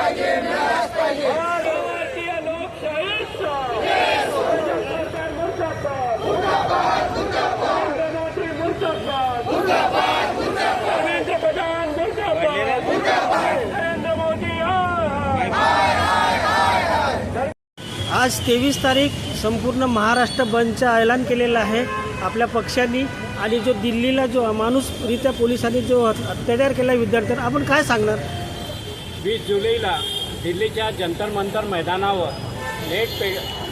भारतीय लोकशाहीचा सरकार मुर्दाबाद, नरेंद्र मोदी मुर्दाबाद, धर्मेंद्र प्रधान मुर्दाबाद, नरेंद्र मोदी आज 23 तारीख संपूर्ण महाराष्ट्र बंदचं ऐलान केलेलं आहे आपल्या पक्षांनी। आणि जो दिल्लीला जो अमानुषरित्या पोलिसांनी जो अत्याचार केला विद्यार्थ्यांवर, आपण काय सांगणार? 20 जुलैला दिल्लीच्या जंतर मंतर मैदानावर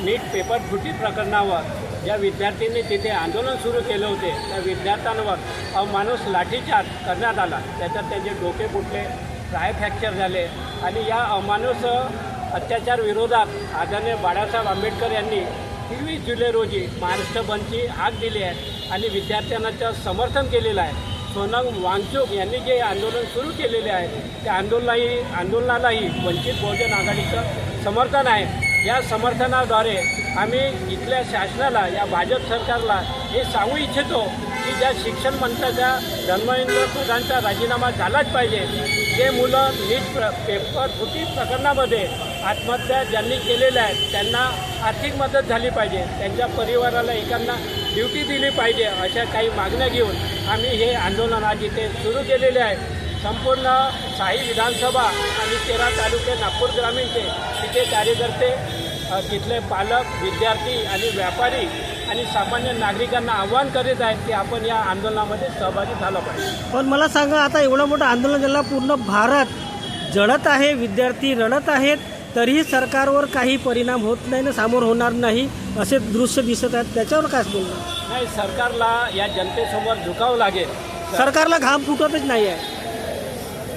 नीट पेपर फुटी प्रकरणावर ज्या विद्यार्थ्यांनी तिथे आंदोलन सुरू केले होते त्या विद्यार्थ्यांवर अमानुष लाठीचार्ज करण्यात आला। त्याच्यात त्यांचे डोके फुटले, पाय फ्रॅक्चर झाले आणि या अमानुष अत्याचार विरोधात आदरणीय बाळासाहेब आंबेडकर यांनी 23 जुलै रोजी महाराष्ट्र बंदची हाक दिली आहे आणि विद्यार्थ्यांचं समर्थन केलेलं आहे। सोनम वांगचुक यांनी जे आंदोलन सुरू केलेले आहे त्या आंदोलनालाही वंचित बहुजन आघाडीचं समर्थन आहे। या समर्थनाद्वारे आम्ही इथल्या शासनाला, या भाजप सरकारला हे सांगू इच्छितो की ज्या शिक्षण मंत्र्याच्या धर्मेंद्र प्रधानचा राजीनामा झालाच पाहिजे। जे मुलं नीट पेपर फुटी प्रकरणामध्ये आत्महत्या ज्यांनी केलेल्या आहेत त्यांना आर्थिक मदत झाली पाहिजे, त्यांच्या परिवाराला एकांना ड्युटी दिली पाहिजे, अशा काही मागण्या घेऊन आम्ही हे आंदोलन आज इथे सुरू केलेले आहे। संपूर्ण साई विधानसभा आणि 13 तालुके नागपूर ग्रामीणचे तिथे कार्यकर्ते, तिथले पालक, विद्यार्थी आणि व्यापारी आणि सामान्य नागरिकांना आवाहन करीत आहेत की आपण या आंदोलनामध्ये सहभागी झालं पाहिजे। पण मला सांगा, आता एवढं मोठं आंदोलन झालं, पूर्ण भारत जळत आहे, विद्यार्थी रडत आहेत, तरीही सरकारवर काही परिणाम होत नाही ना, समोर होणार नाही असे दृश्य दिसत आहेत, त्याच्यावर काय बोलणार? नाही, सरकारला या जनतेसमोर झुकावं लागेल। सरकारला घाम फुटतच नाही आहे।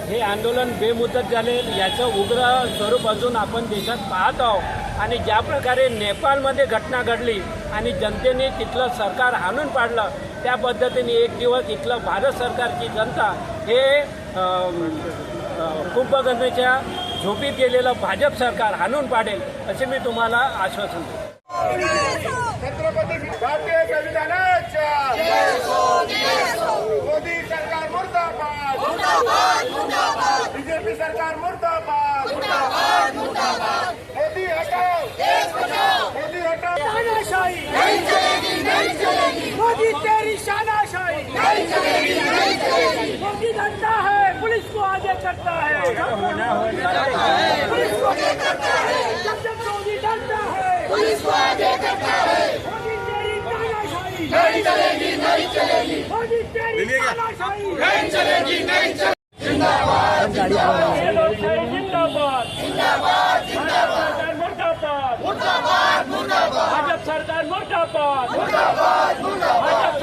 हे आंदोलन बेमुदत झाले, याचं उग्र स्वरूप अजून आपण देशात पाहत आहोत आणि ज्या प्रकारे नेपाळमध्ये घटना घडली आणि जनतेने तिथलं सरकार हाणून पाडलं, त्या पद्धतीने एक दिवस इथलं भारत सरकारची जनता हे कुंभकर्णीच्या झोपीत गेलेलं भाजप सरकार हाणून पाडेल असे मी तुम्हाला आश्वासन देतो। छत्रपती भारतीय संविधानाच्या मोदी सरकार मुर्दाबाद, बीजेपी सरकार मुर्दाबाद, मोदी हटाओ, मोदी हटाओ, शानाशाही नहीं चलेगी, नहीं चलेगी, मोदी तेरी शानाशाही नहीं चलेगी, नहीं चलेगी। मोदी डरता है, पुलिस को आगे करता है, पुलिस को आगे करता है, जब मोदी डरता है, पुलिस को आगे करता है। मोदी तेरी तानाशाही नहीं चलेगी, नहीं चलेगी, मोदी तेरी तानाशाही नहीं चलेगी, नहीं चलेगी। जिंदाबाद, जिंदाबाद, जिंदाबाद, जिंदाबाद, मुर्दाबाद, मुर्दाबाद, मुर्दाबाद, भाजप सरकार मुर्दाबाद, मुर्दाबाद, मुर्दाबाद,